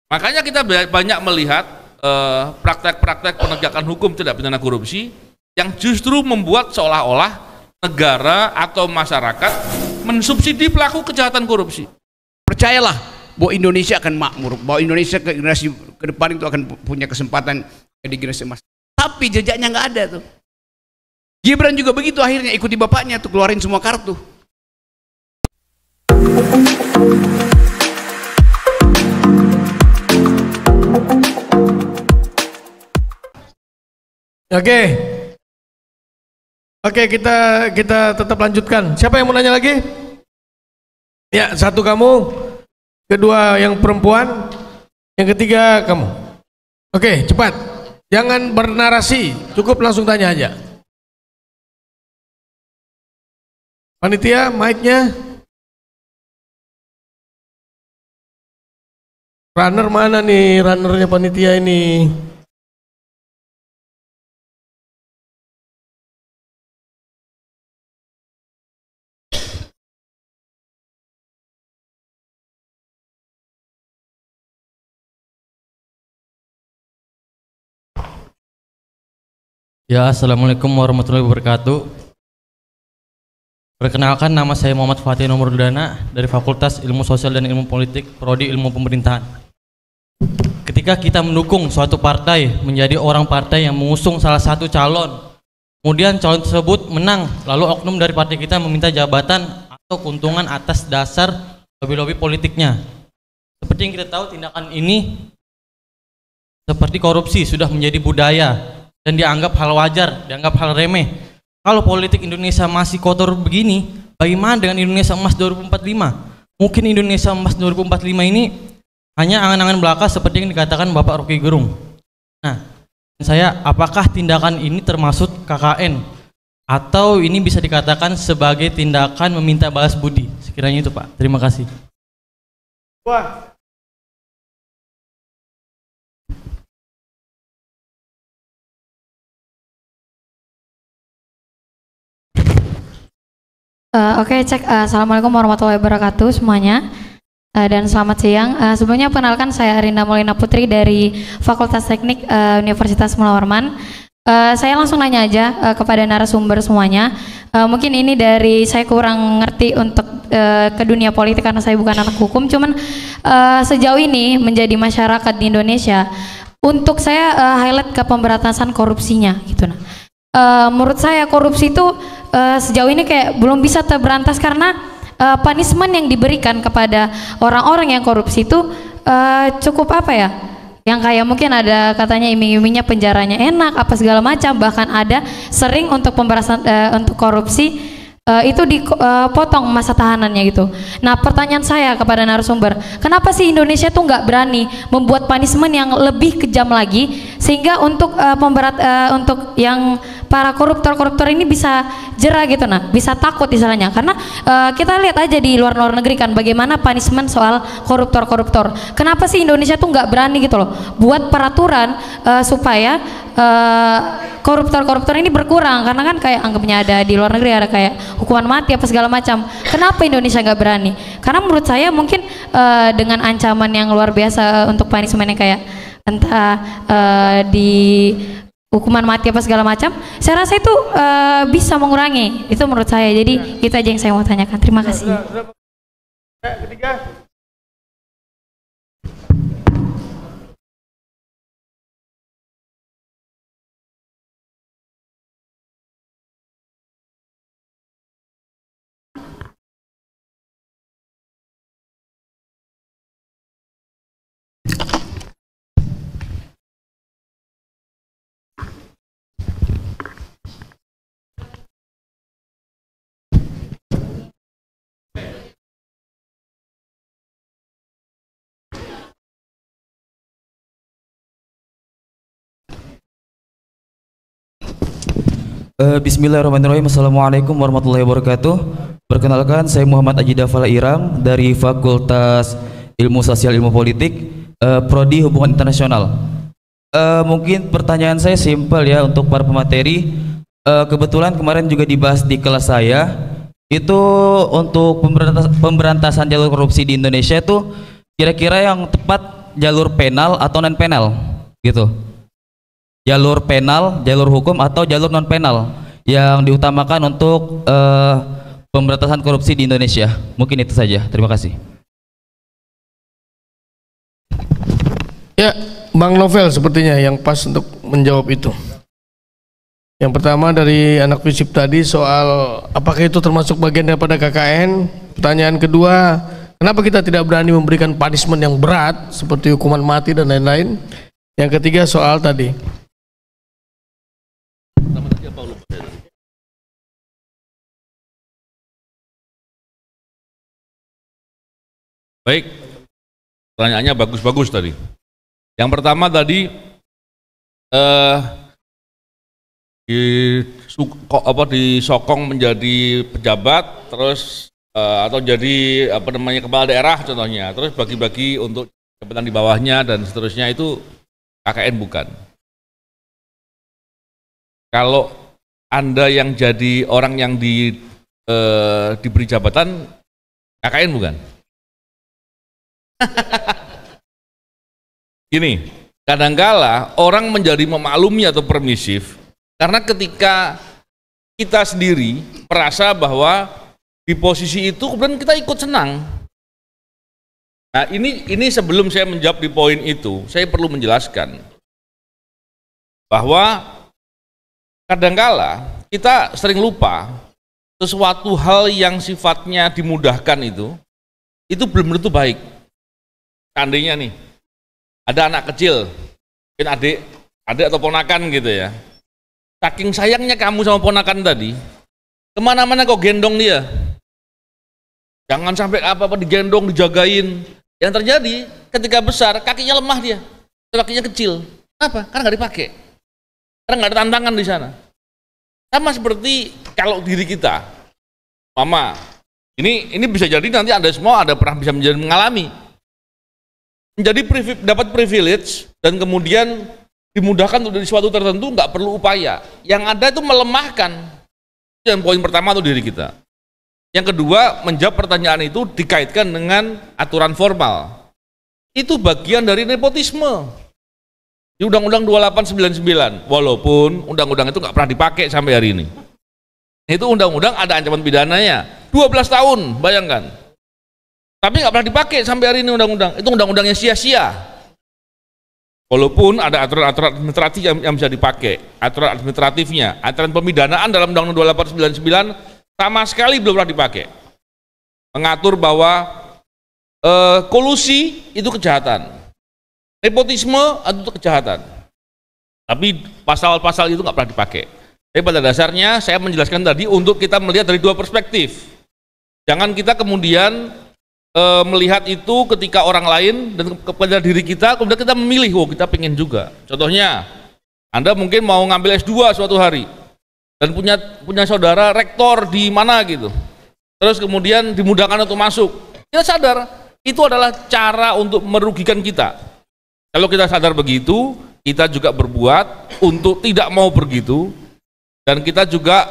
Makanya kita banyak melihat praktek-praktek penegakan hukum tidak pidana korupsi yang justru membuat seolah-olah negara atau masyarakat mensubsidi pelaku kejahatan korupsi. Percayalah bahwa Indonesia akan makmur, bahwa Indonesia ke generasi ke depan itu akan punya kesempatan di generasi emas. Tapi jejaknya nggak ada tuh. Gibran juga begitu, akhirnya ikuti bapaknya tuh, keluarin semua kartu. Oke, kita tetap lanjutkan. Siapa yang mau nanya lagi? Ya, satu kamu, kedua yang perempuan, yang ketiga kamu. Oke, cepat. Jangan bernarasi, cukup langsung tanya aja. Panitia, mic-nya. Runner mana nih? Runnernya panitia ini. Ya, assalamualaikum warahmatullahi wabarakatuh. Perkenalkan, nama saya Muhammad Fatih Nomordana dari Fakultas Ilmu Sosial dan Ilmu Politik, Prodi Ilmu Pemerintahan. Ketika kita mendukung suatu partai menjadi orang partai yang mengusung salah satu calon, kemudian calon tersebut menang, lalu oknum dari partai kita meminta jabatan atau keuntungan atas dasar lobby-lobby politiknya. Seperti yang kita tahu, tindakan ini seperti korupsi sudah menjadi budaya dan dianggap hal wajar, dianggap hal remeh. Kalau politik Indonesia masih kotor begini, bagaimana dengan Indonesia Emas 2045? Mungkin Indonesia Emas 2045 ini hanya angan-angan belaka seperti yang dikatakan Bapak Rocky Gerung. Nah, saya, apakah tindakan ini termasuk KKN? Atau ini bisa dikatakan sebagai tindakan meminta balas budi? Sekiranya itu, Pak. Terima kasih. Wah. Oke, cek. Assalamualaikum warahmatullahi wabarakatuh semuanya, dan selamat siang. Sebelumnya perkenalkan, saya Arinda Maulina Putri dari Fakultas Teknik Universitas Mula Warman. Saya langsung nanya aja kepada narasumber semuanya. Mungkin ini dari saya kurang ngerti untuk ke dunia politik karena saya bukan anak hukum. Cuman sejauh ini menjadi masyarakat di Indonesia, untuk saya highlight ke pemberantasan korupsinya gitu. Menurut saya korupsi itu sejauh ini kayak belum bisa terberantas karena punishment yang diberikan kepada orang-orang yang korupsi itu cukup apa ya, yang kayak mungkin ada katanya iming-imingnya penjaranya enak apa segala macam, bahkan ada sering untuk pemberantasan untuk korupsi itu dipotong masa tahanannya gitu. Nah, pertanyaan saya kepada narasumber, kenapa sih Indonesia tuh nggak berani membuat punishment yang lebih kejam lagi sehingga untuk untuk yang para koruptor ini bisa jera gitu, bisa takut istilahnya. Karena kita lihat aja di luar negeri kan bagaimana punishment soal koruptor. Kenapa sih Indonesia tuh nggak berani gitu loh buat peraturan supaya koruptor ini berkurang, karena kan kayak anggapnya ada di luar negeri ada kayak hukuman mati apa segala macam. Kenapa Indonesia nggak berani? Karena menurut saya mungkin dengan ancaman yang luar biasa untuk punishment yang kayak entah di hukuman mati apa segala macam, saya rasa itu bisa mengurangi. Itu menurut saya. Jadi itu aja yang saya mau tanyakan. Terima kasih. Ketiga. Bismillahirrahmanirrahim. Assalamualaikum warahmatullahi wabarakatuh. Perkenalkan, saya Muhammad Aji Dafala Iram dari Fakultas Ilmu Sosial Ilmu Politik, Prodi Hubungan Internasional. Mungkin pertanyaan saya simpel ya untuk para pemateri. Kebetulan kemarin juga dibahas di kelas saya, itu untuk pemberantasan jalur korupsi di Indonesia itu kira-kira yang tepat jalur penal atau non penal gitu. Jalur penal, jalur hukum atau jalur non penal yang diutamakan untuk pemberantasan korupsi di Indonesia. Mungkin itu saja. Terima kasih. Ya, Bang Novel sepertinya yang pas untuk menjawab itu. Yang pertama dari anak FISIP tadi soal apakah itu termasuk bagian daripada KKN. Pertanyaan kedua, kenapa kita tidak berani memberikan punishment yang berat seperti hukuman mati dan lain-lain. Yang ketiga soal tadi. Baik, pertanyaannya bagus-bagus tadi. Yang pertama tadi disokong menjadi pejabat, terus atau jadi kepala daerah contohnya, terus bagi-bagi untuk jabatan di bawahnya dan seterusnya, itu KKN bukan. Kalau Anda yang jadi orang yang diberi jabatan, KKN bukan. Gini, kadangkala orang menjadi memaklumi atau permisif karena ketika kita sendiri merasa bahwa di posisi itu kemudian kita ikut senang. Nah, ini sebelum saya menjawab di poin itu, saya perlu menjelaskan bahwa kadangkala kita sering lupa sesuatu hal yang sifatnya dimudahkan itu belum tentu baik. Seandainya nih ada anak kecil, mungkin adik atau ponakan gitu ya, saking sayangnya kamu sama ponakan tadi, kemana-mana kau gendong dia, jangan sampai apa-apa digendong, dijagain. Yang terjadi ketika besar kakinya lemah dia, kakinya kecil. Apa? Karena nggak dipakai, karena nggak ada tantangan di sana. Sama seperti kalau diri kita, mama, ini bisa jadi nanti Anda semua pernah bisa mengalami. Dapat privilege dan kemudian dimudahkan untuk dari suatu tertentu, nggak perlu upaya. Yang ada itu melemahkan. Dan poin pertama itu diri kita. Yang kedua, menjawab pertanyaan itu dikaitkan dengan aturan formal. Itu bagian dari nepotisme. Di Undang-Undang 2899, walaupun undang-undang itu nggak pernah dipakai sampai hari ini. Itu undang-undang ada ancaman pidananya 12 tahun, bayangkan. Tapi nggak pernah dipakai sampai hari ini undang-undang. Itu undang-undangnya sia-sia. Walaupun ada aturan-aturan administratif yang bisa dipakai, aturan administratifnya, aturan pemidanaan dalam Undang-Undang 2899 sama sekali belum pernah dipakai. Mengatur bahwa kolusi itu kejahatan, nepotisme itu kejahatan. Tapi pasal-pasal itu nggak pernah dipakai. Tapi pada dasarnya saya menjelaskan tadi untuk kita melihat dari dua perspektif. Jangan kita kemudian melihat itu ketika orang lain dan kepada diri kita, kemudian kita memilih, oh kita pengen juga. Contohnya, Anda mungkin mau ngambil S2 suatu hari dan punya saudara rektor di mana gitu, terus kemudian dimudahkan untuk masuk. Kita sadar itu adalah cara untuk merugikan kita. Kalau kita sadar begitu, kita juga berbuat untuk tidak mau begitu, dan kita juga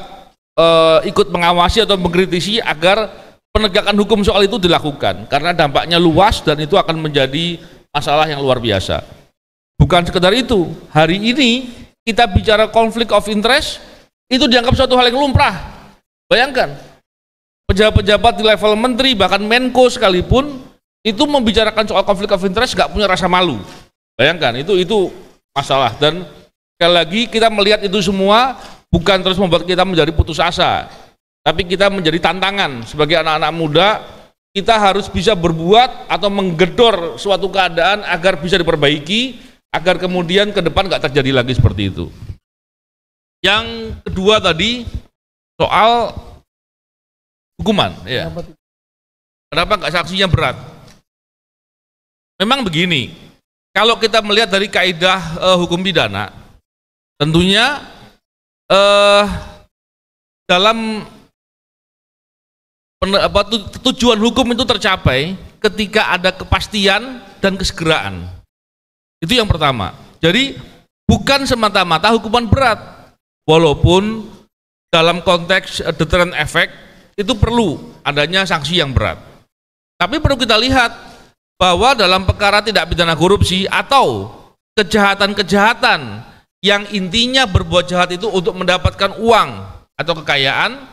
ikut mengawasi atau mengkritisi agar penegakan hukum soal itu dilakukan, karena dampaknya luas dan itu akan menjadi masalah yang luar biasa. Bukan sekedar itu, hari ini kita bicara konflik of interest, itu dianggap suatu hal yang lumrah. Bayangkan, pejabat-pejabat di level menteri, bahkan Menko sekalipun, itu membicarakan soal konflik of interest nggak punya rasa malu. Bayangkan, itu masalah. Dan sekali lagi kita melihat itu semua bukan terus membuat kita menjadi putus asa, tapi kita menjadi tantangan sebagai anak-anak muda. Kita harus bisa berbuat atau menggedor suatu keadaan agar bisa diperbaiki, agar kemudian ke depan nggak terjadi lagi seperti itu. Yang kedua tadi soal hukuman, ya. Kenapa nggak sanksinya berat? Memang begini, kalau kita melihat dari kaidah hukum pidana, tentunya dalam tujuan hukum itu tercapai ketika ada kepastian dan kesegeraan. Itu yang pertama. Jadi bukan semata-mata hukuman berat, walaupun dalam konteks deterrent effect itu perlu adanya sanksi yang berat. Tapi perlu kita lihat bahwa dalam perkara tidak pidana korupsi atau kejahatan-kejahatan yang intinya berbuat jahat itu untuk mendapatkan uang atau kekayaan,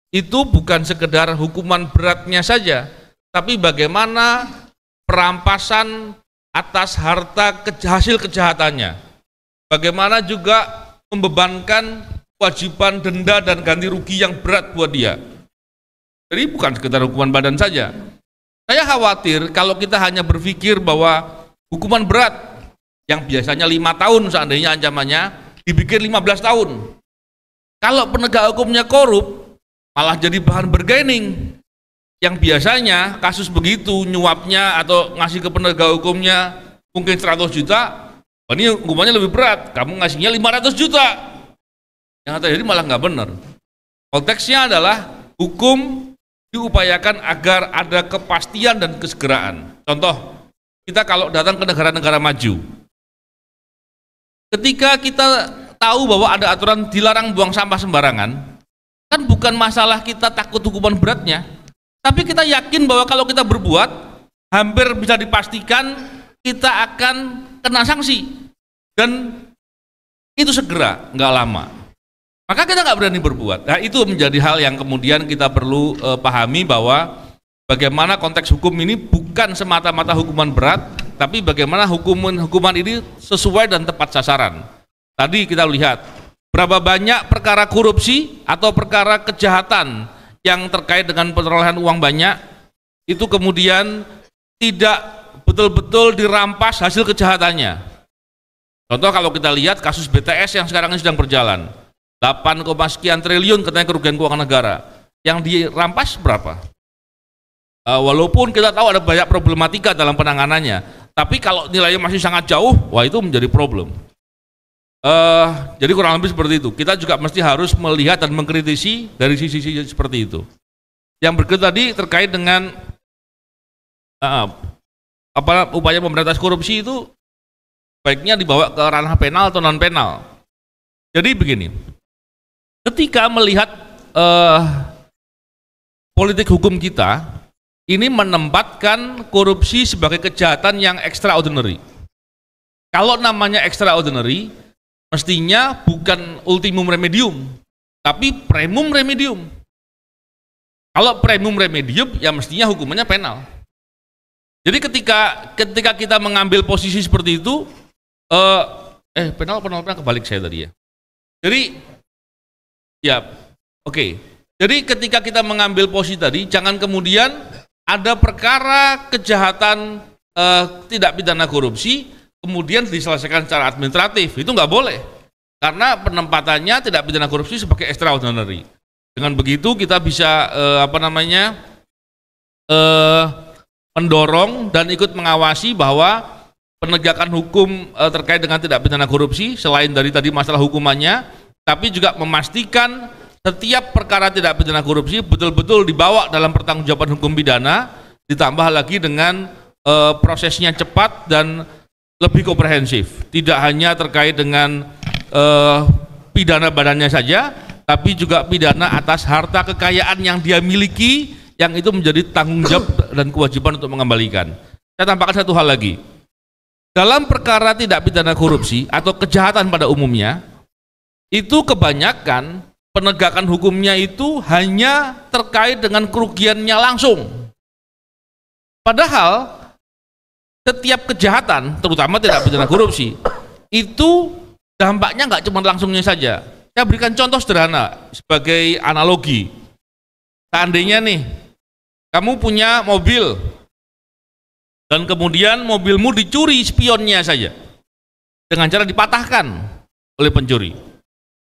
itu bukan sekedar hukuman beratnya saja, tapi bagaimana perampasan atas harta hasil kejahatannya, bagaimana juga membebankan kewajiban denda dan ganti rugi yang berat buat dia. Jadi bukan sekedar hukuman badan saja. Saya khawatir kalau kita hanya berpikir bahwa hukuman berat yang biasanya 5 tahun seandainya ancamannya dibikin 15 tahun. Kalau penegak hukumnya korup, malah jadi bahan bergening. Yang biasanya kasus begitu nyuapnya atau ngasih ke penegak hukumnya mungkin 100 juta, ini hukumannya lebih berat, kamu ngasihnya 500 juta. Yang terjadi malah nggak benar. Konteksnya adalah hukum diupayakan agar ada kepastian dan kesegeraan. Contoh, kita kalau datang ke negara-negara maju, ketika kita tahu bahwa ada aturan dilarang buang sampah sembarangan, kan bukan masalah kita takut hukuman beratnya, tapi kita yakin bahwa kalau kita berbuat, hampir bisa dipastikan kita akan kena sanksi, dan itu segera, nggak lama. Maka kita nggak berani berbuat. Nah, itu menjadi hal yang kemudian kita perlu pahami bahwa bagaimana konteks hukum ini bukan semata-mata hukuman berat, tapi bagaimana hukuman ini sesuai dan tepat sasaran. Tadi kita lihat berapa banyak perkara korupsi atau perkara kejahatan yang terkait dengan perolehan uang banyak, itu kemudian tidak betul-betul dirampas hasil kejahatannya. Contoh kalau kita lihat kasus BTS yang sekarang ini sedang berjalan, 8, sekian triliun katanya kerugian keuangan negara, yang dirampas berapa? Walaupun kita tahu ada banyak problematika dalam penanganannya, tapi kalau nilainya masih sangat jauh, wah itu menjadi problem. Jadi kurang lebih seperti itu. Kita juga mesti harus melihat dan mengkritisi dari sisi-sisi seperti itu. Yang berikut tadi terkait dengan upaya pemberantasan korupsi itu baiknya dibawa ke ranah penal atau non penal. Jadi begini, ketika melihat politik hukum kita ini menempatkan korupsi sebagai kejahatan yang extraordinary. Kalau namanya extraordinary, mestinya bukan ultimum remedium, tapi primum remedium. Kalau primum remedium, ya mestinya hukumannya penal. Jadi ketika kita mengambil posisi seperti itu, penal kebalik saya tadi ya. Jadi ya oke. Jadi ketika kita mengambil posisi tadi, jangan kemudian ada perkara kejahatan tidak pidana korupsi kemudian diselesaikan secara administratif. Itu nggak boleh, karena penempatannya tidak pidana korupsi sebagai extraordinary. Dengan begitu kita bisa mendorong dan ikut mengawasi bahwa penegakan hukum terkait dengan tidak pidana korupsi selain dari tadi masalah hukumannya, tapi juga memastikan setiap perkara tidak pidana korupsi betul-betul dibawa dalam pertanggungjawaban hukum pidana, ditambah lagi dengan prosesnya cepat dan lebih komprehensif, tidak hanya terkait dengan pidana badannya saja, tapi juga pidana atas harta kekayaan yang dia miliki, yang itu menjadi tanggung jawab dan kewajiban untuk mengembalikan. Saya tambahkan satu hal lagi, dalam perkara tidak pidana korupsi atau kejahatan pada umumnya, itu kebanyakan penegakan hukumnya itu hanya terkait dengan kerugiannya langsung. Padahal setiap kejahatan, terutama tidak pidana korupsi, itu dampaknya nggak cuma langsungnya saja. Saya berikan contoh sederhana sebagai analogi. Seandainya nih, kamu punya mobil dan kemudian mobilmu dicuri spionnya saja dengan cara dipatahkan oleh pencuri.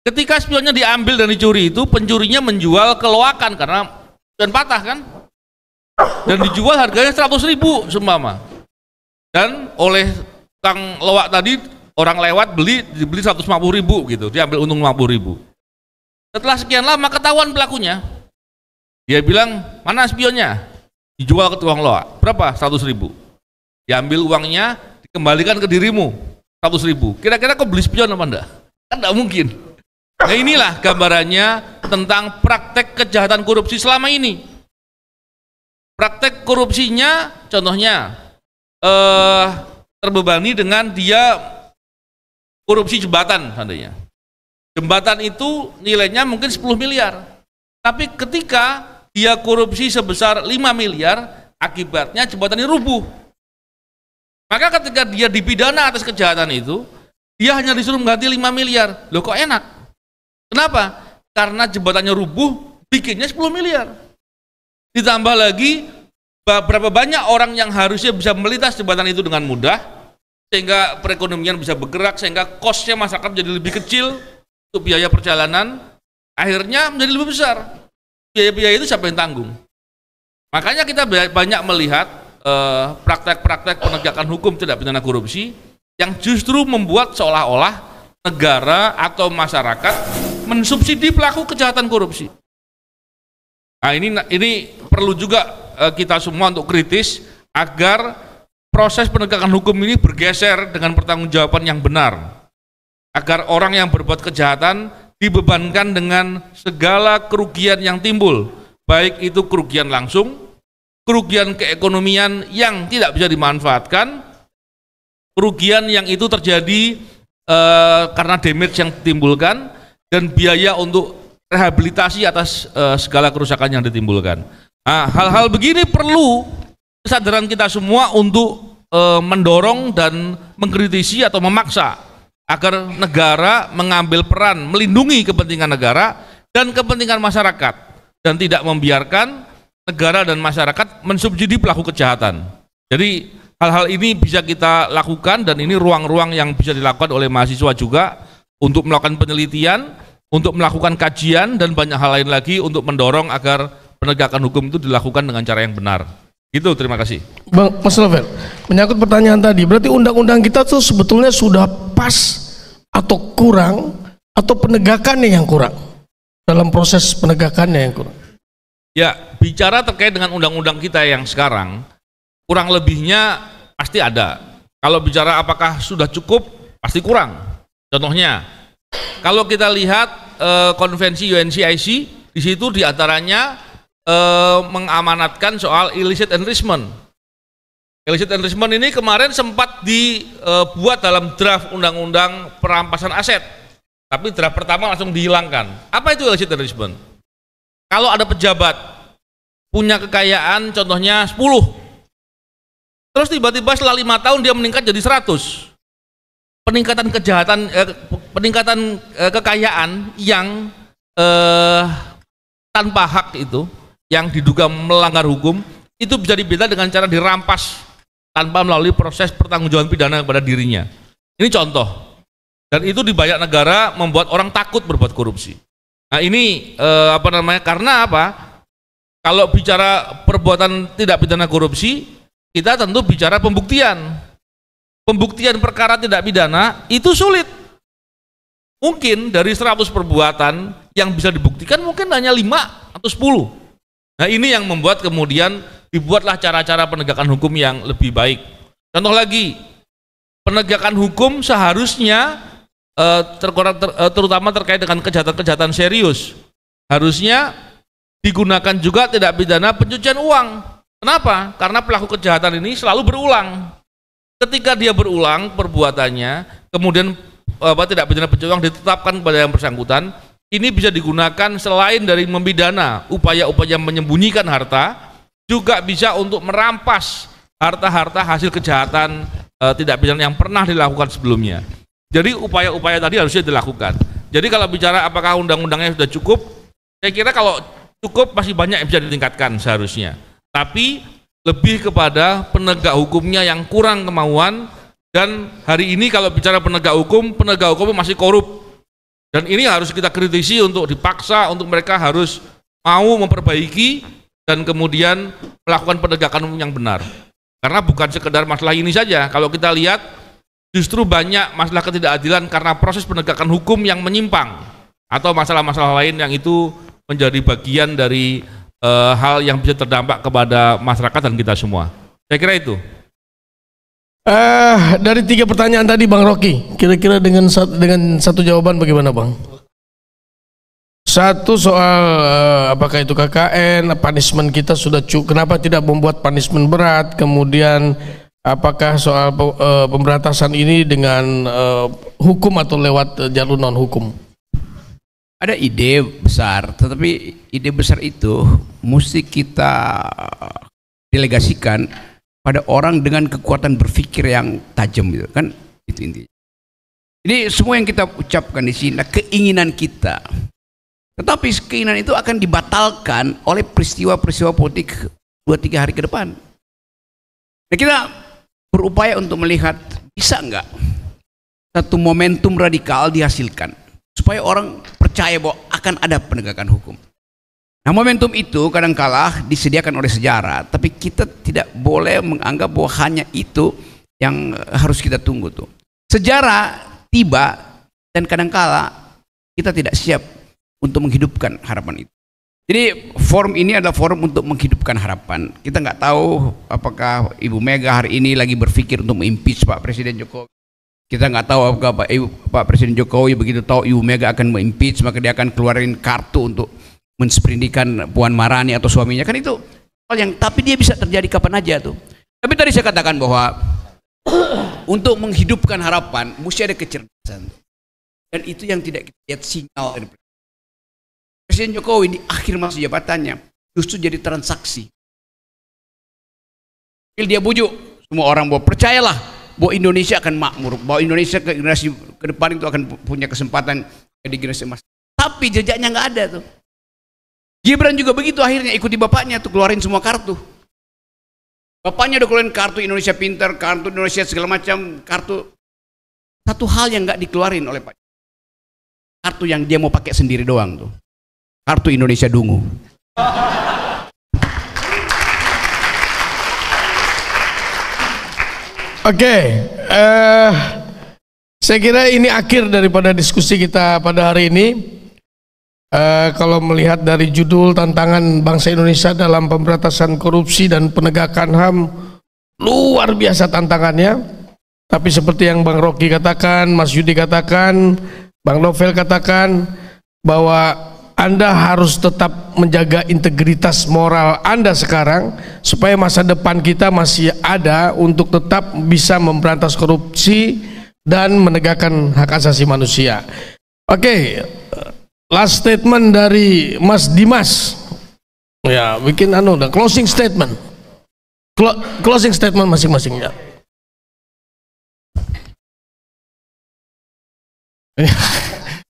Ketika spionnya diambil dan dicuri itu, pencurinya menjual keloakan karena spion patah kan, dan dijual harganya 100.000 seumpama, dan oleh kang loak tadi orang lewat dibeli 150.000 gitu, diambil untung 50.000. Setelah sekian lama ketahuan pelakunya, dia bilang, mana spionnya? Dijual ke tukang loak, berapa? 100.000. Diambil uangnya, dikembalikan ke dirimu 100.000. Kira-kira kau beli spion apa enggak? Kan enggak mungkin. Nah inilah gambarannya tentang praktek kejahatan korupsi selama ini. Praktek korupsinya contohnya terbebani dengan dia korupsi jembatan seandainya. Jembatan itu nilainya mungkin 10 miliar. Tapi ketika dia korupsi sebesar 5 miliar, akibatnya jembatan ini rubuh. Maka ketika dia dipidana atas kejahatan itu, dia hanya disuruh mengganti 5 miliar. Loh kok enak? Kenapa? Karena jembatannya rubuh, bikinnya 10 miliar. Ditambah lagi, berapa banyak orang yang harusnya bisa melintas jembatan itu dengan mudah, sehingga perekonomian bisa bergerak, sehingga kosnya masyarakat menjadi lebih kecil untuk biaya perjalanan, akhirnya menjadi lebih besar. Biaya-biaya itu siapa yang tanggung? Makanya kita banyak melihat praktek-praktek penegakan hukum tidak pidana korupsi yang justru membuat seolah-olah negara atau masyarakat mensubsidi pelaku kejahatan korupsi. Nah, ini perlu juga kita semua untuk kritis agar proses penegakan hukum ini bergeser dengan pertanggungjawaban yang benar, agar orang yang berbuat kejahatan dibebankan dengan segala kerugian yang timbul, baik itu kerugian langsung, kerugian keekonomian yang tidak bisa dimanfaatkan, kerugian yang itu terjadi karena damage yang ditimbulkan, dan biaya untuk rehabilitasi atas segala kerusakan yang ditimbulkan. Nah, hal-hal begini perlu kesadaran kita semua untuk mendorong dan mengkritisi atau memaksa agar negara mengambil peran melindungi kepentingan negara dan kepentingan masyarakat, dan tidak membiarkan negara dan masyarakat mensubsidi pelaku kejahatan. Jadi hal-hal ini bisa kita lakukan, dan ini ruang-ruang yang bisa dilakukan oleh mahasiswa juga untuk melakukan penelitian, untuk melakukan kajian, dan banyak hal lain lagi untuk mendorong agar penegakan hukum itu dilakukan dengan cara yang benar. Gitu, terima kasih. Bang Mas Novel, menyangkut pertanyaan tadi, berarti undang-undang kita tuh sebetulnya sudah pas atau kurang, atau penegakannya yang kurang, dalam proses penegakannya yang kurang? Ya, bicara terkait dengan undang-undang kita yang sekarang, kurang lebihnya pasti ada. Kalau bicara apakah sudah cukup, pasti kurang. Contohnya, kalau kita lihat konvensi UNCIC, di situ diantaranya mengamanatkan soal illicit enrichment. Illicit enrichment ini kemarin sempat dibuat dalam draft undang-undang perampasan aset, tapi draft pertama langsung dihilangkan. Apa itu illicit enrichment? Kalau ada pejabat punya kekayaan contohnya 10, terus tiba-tiba setelah 5 tahun dia meningkat jadi 100. Peningkatan kekayaan yang tanpa hak itu, yang diduga melanggar hukum, itu bisa dibela dengan cara dirampas tanpa melalui proses pertanggungjawaban pidana kepada dirinya. Ini contoh. Dan itu di banyak negara membuat orang takut berbuat korupsi. Nah, ini karena apa? Kalau bicara perbuatan tidak pidana korupsi, kita tentu bicara pembuktian. Pembuktian perkara tidak pidana itu sulit. Mungkin dari 100 perbuatan yang bisa dibuktikan mungkin hanya 5 atau 10. Nah, ini yang membuat kemudian dibuatlah cara-cara penegakan hukum yang lebih baik. Contoh lagi, penegakan hukum seharusnya terutama terkait dengan kejahatan-kejahatan serius, harusnya digunakan juga tidak pidana pencucian uang. Kenapa? Karena pelaku kejahatan ini selalu berulang. Ketika dia berulang perbuatannya, kemudian tidak pidana pencucian uang ditetapkan kepada yang bersangkutan, ini bisa digunakan selain dari memidana upaya-upaya menyembunyikan harta, juga bisa untuk merampas harta-harta hasil kejahatan tidak pidana yang pernah dilakukan sebelumnya. Jadi upaya-upaya tadi harusnya dilakukan. Jadi kalau bicara apakah undang-undangnya sudah cukup, saya kira kalau cukup masih banyak yang bisa ditingkatkan seharusnya. Tapi lebih kepada penegak hukumnya yang kurang kemauan, dan hari ini kalau bicara penegak hukum masih korup. Dan ini harus kita kritisi untuk dipaksa untuk mereka harus mau memperbaiki dan kemudian melakukan penegakan hukum yang benar. Karena bukan sekedar masalah ini saja. Kalau kita lihat justru banyak masalah ketidakadilan karena proses penegakan hukum yang menyimpang atau masalah-masalah lain yang itu menjadi bagian dari hal yang bisa terdampak kepada masyarakat dan kita semua. Saya kira itu. Dari 3 pertanyaan tadi Bang Rocky, kira-kira dengan satu jawaban bagaimana Bang? Satu soal apakah itu KKN, punishment kita sudah cukup, kenapa tidak membuat punishment berat, kemudian apakah soal pemberantasan ini dengan hukum atau lewat jalur non hukum? Ada ide besar, tetapi ide besar itu mesti kita delegasikan pada orang dengan kekuatan berpikir yang tajam, gitu kan? Itu intinya. Jadi semua yang kita ucapkan di sini keinginan kita, tetapi keinginan itu akan dibatalkan oleh peristiwa-peristiwa politik 2-3 hari ke depan. Nah, kita berupaya untuk melihat bisa enggak satu momentum radikal dihasilkan supaya orang percaya bahwa akan ada penegakan hukum. Nah, momentum itu kadangkala disediakan oleh sejarah, tapi kita tidak boleh menganggap bahwa hanya itu yang harus kita tunggu tuh. Sejarah tiba dan kadangkala kita tidak siap untuk menghidupkan harapan itu. Jadi forum ini adalah forum untuk menghidupkan harapan. Kita nggak tahu apakah Ibu Mega hari ini lagi berpikir untuk mengimpeach Pak Presiden Jokowi. Kita nggak tahu apakah Pak Presiden Jokowi begitu tahu Ibu Mega akan mengimpeach, maka dia akan keluarin kartu untuk mensprindikan Puan Maharani atau suaminya. Kan itu hal yang, tapi dia bisa terjadi kapan aja tuh. Tapi tadi saya katakan bahwa untuk menghidupkan harapan mesti ada kecerdasan. Dan itu yang tidak kita lihat sinyal dari Presiden Jokowi di akhir masa jabatannya justru jadi transaksi. Dia bujuk semua orang bahwa percayalah bahwa Indonesia akan makmur, bahwa Indonesia ke generasi ke depan itu akan punya kesempatan di generasi emas. Tapi jejaknya nggak ada tuh. Gibran juga begitu, akhirnya ikuti bapaknya tuh keluarin semua kartu. Bapaknya udah keluarin kartu Indonesia Pintar, kartu Indonesia segala macam, kartu. Satu hal yang nggak dikeluarin oleh Pak, kartu yang dia mau pakai sendiri doang tuh. Kartu Indonesia Dungu. Oke, saya kira ini akhir daripada diskusi kita pada hari ini. Kalau melihat dari judul tantangan bangsa Indonesia dalam pemberantasan korupsi dan penegakan HAM, luar biasa tantangannya. Tapi seperti yang Bang Rocky katakan, Mas Yudi katakan, Bang Novel katakan, bahwa Anda harus tetap menjaga integritas moral Anda sekarang supaya masa depan kita masih ada untuk tetap bisa memberantas korupsi dan menegakkan hak asasi manusia. Oke, last statement dari Mas Dimas. Ya, bikin closing statement. Closing statement masing-masing ya.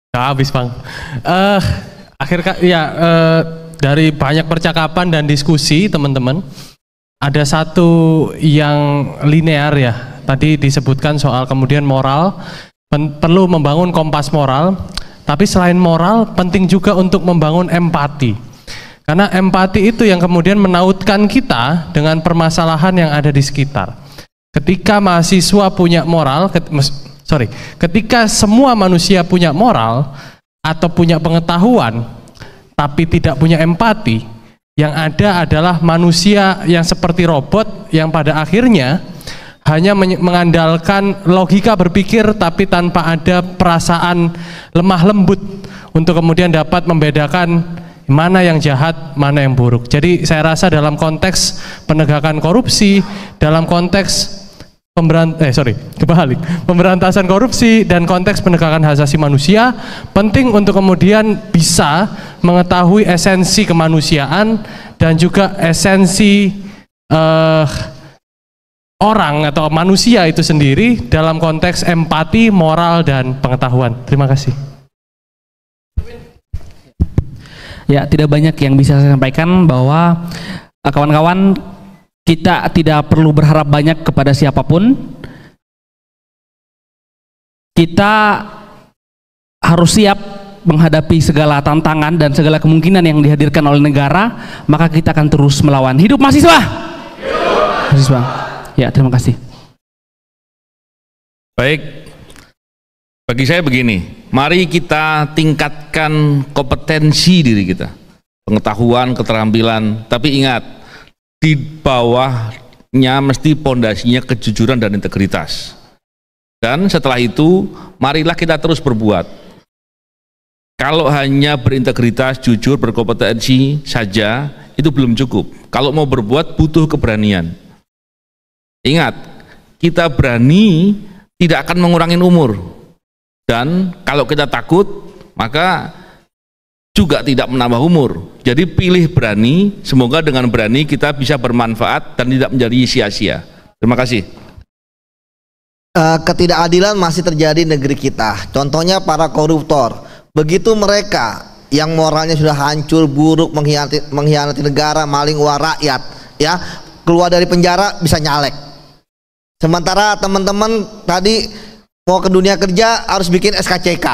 Habis Bang. Dari banyak percakapan dan diskusi teman-teman, ada satu yang linear ya. Tadi disebutkan soal kemudian moral, perlu membangun kompas moral. Tapi selain moral, penting juga untuk membangun empati. Karena empati itu yang kemudian menautkan kita dengan permasalahan yang ada di sekitar. Ketika mahasiswa punya moral, ketika semua manusia punya moral atau punya pengetahuan tapi tidak punya empati, yang ada adalah manusia yang seperti robot yang pada akhirnya hanya mengandalkan logika berpikir tapi tanpa ada perasaan lemah lembut untuk kemudian dapat membedakan mana yang jahat, mana yang buruk. Jadi saya rasa dalam konteks penegakan korupsi, dalam konteks pemberantasan korupsi dan konteks penegakan hak asasi manusia, penting untuk kemudian bisa mengetahui esensi kemanusiaan dan juga esensi orang atau manusia itu sendiri dalam konteks empati, moral, dan pengetahuan. Terima kasih. Ya, tidak banyak yang bisa saya sampaikan, bahwa kawan-kawan, kita tidak perlu berharap banyak kepada siapapun. Kita harus siap menghadapi segala tantangan dan segala kemungkinan yang dihadirkan oleh negara, maka kita akan terus melawan. Hidup mahasiswa! Mahasiswa. Ya, terima kasih. Baik, bagi saya begini, mari kita tingkatkan kompetensi diri kita, pengetahuan, keterampilan, tapi ingat, di bawahnya mesti pondasinya kejujuran dan integritas. Dan setelah itu marilah kita terus berbuat. Kalau hanya berintegritas, jujur, berkompetensi saja itu belum cukup. Kalau mau berbuat butuh keberanian. Ingat, kita berani tidak akan mengurangi umur, dan kalau kita takut maka juga tidak menambah umur. Jadi pilih berani, semoga dengan berani kita bisa bermanfaat dan tidak menjadi sia-sia. Terima kasih. Ketidakadilan masih terjadi di negeri kita. Contohnya para koruptor. Begitu mereka yang moralnya sudah hancur, buruk, mengkhianati negara, maling uang rakyat, ya, keluar dari penjara bisa nyalek. Sementara teman-teman tadi mau ke dunia kerja harus bikin SKCK,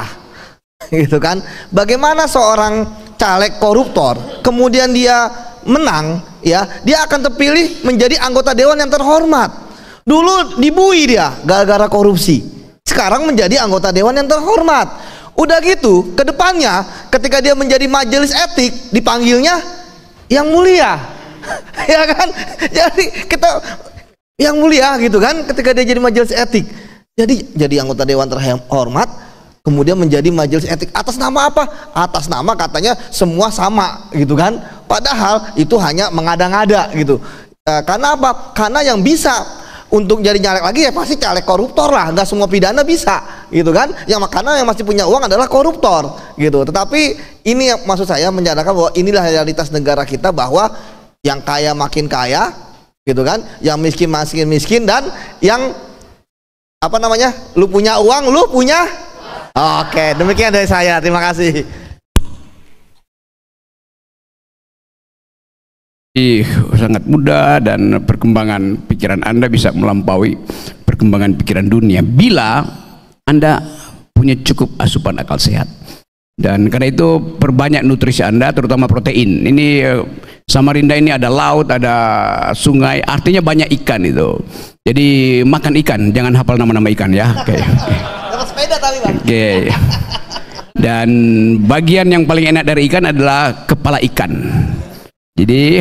gitu kan? Bagaimana seorang caleg koruptor kemudian dia menang, ya, dia akan terpilih menjadi anggota dewan yang terhormat. Dulu dibui dia gara-gara korupsi, sekarang menjadi anggota dewan yang terhormat. Udah gitu, kedepannya ketika dia menjadi majelis etik dipanggilnya yang mulia, ya kan? Jadi kita yang mulia gitu kan, ketika dia jadi majelis etik, jadi anggota dewan terhormat, kemudian menjadi majelis etik atas nama apa? Atas nama katanya semua sama gitu kan, padahal itu hanya mengada-ngada gitu. Karena apa? Karena yang bisa untuk jadi nyalek lagi ya pasti caleg koruptor lah, nggak semua pidana bisa gitu kan, karena yang masih punya uang adalah koruptor gitu. Tetapi ini yang maksud saya menyadarkan bahwa inilah realitas negara kita, bahwa yang kaya makin kaya gitu kan, yang miskin makin miskin, dan yang apa namanya, lu punya uang, lu punya. Oke, demikian dari saya, terima kasih. Sangat mudah, dan perkembangan pikiran Anda bisa melampaui perkembangan pikiran dunia bila Anda punya cukup asupan akal sehat. Dan karena itu perbanyak nutrisi Anda, terutama protein. Ini Samarinda ini ada laut, ada sungai, artinya banyak ikan itu. Jadi makan ikan, jangan hafal nama-nama ikan ya. Oke. Oke. Dan bagian yang paling enak dari ikan adalah kepala ikan. Jadi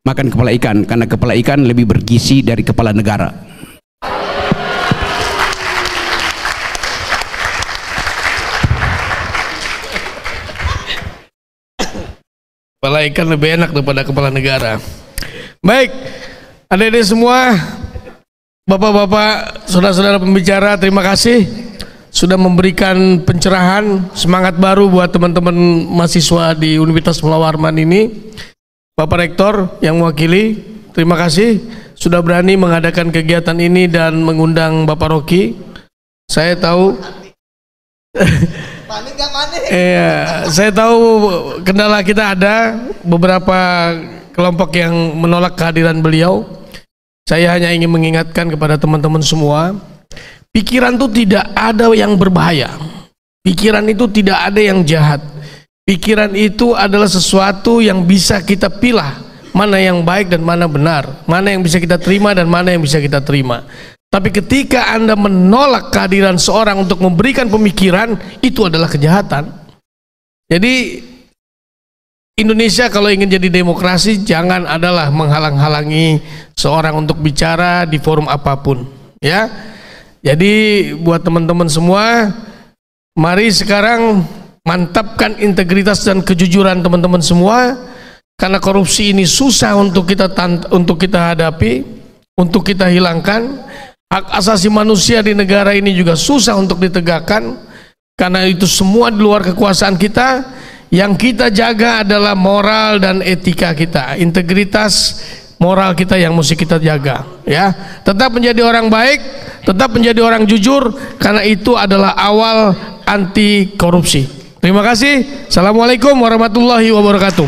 makan kepala ikan, karena kepala ikan lebih bergizi dari kepala negara. Kepala ikan lebih enak daripada kepala negara. Baik, adik-adik semua, bapak-bapak, saudara-saudara pembicara, terima kasih sudah memberikan pencerahan, semangat baru buat teman-teman mahasiswa di Universitas Mula Warman ini. Bapak Rektor yang mewakili, terima kasih sudah berani mengadakan kegiatan ini dan mengundang Bapak Rocky. Saya tahu saya tahu kendala kita ada, beberapa kelompok yang menolak kehadiran beliau. Saya hanya ingin mengingatkan kepada teman-teman semua, pikiran itu tidak ada yang berbahaya, pikiran itu tidak ada yang jahat, pikiran itu adalah sesuatu yang bisa kita pilah mana yang baik dan mana benar, mana yang bisa kita terima dan mana yang bisa kita terima. Tapi ketika Anda menolak kehadiran seorang untuk memberikan pemikiran, itu adalah kejahatan. Jadi Indonesia kalau ingin jadi demokrasi, jangan adalah menghalang-halangi seorang untuk bicara di forum apapun, ya. Jadi buat teman-teman semua, mari sekarang mantapkan integritas dan kejujuran teman-teman semua, karena korupsi ini susah untuk kita hadapi, untuk kita hilangkan. Hak asasi manusia di negara ini juga susah untuk ditegakkan, karena itu semua di luar kekuasaan kita. Yang kita jaga adalah moral dan etika kita, integritas moral kita yang mesti kita jaga, ya. Tetap menjadi orang baik, tetap menjadi orang jujur, karena itu adalah awal anti korupsi. Terima kasih. Assalamualaikum warahmatullahi wabarakatuh.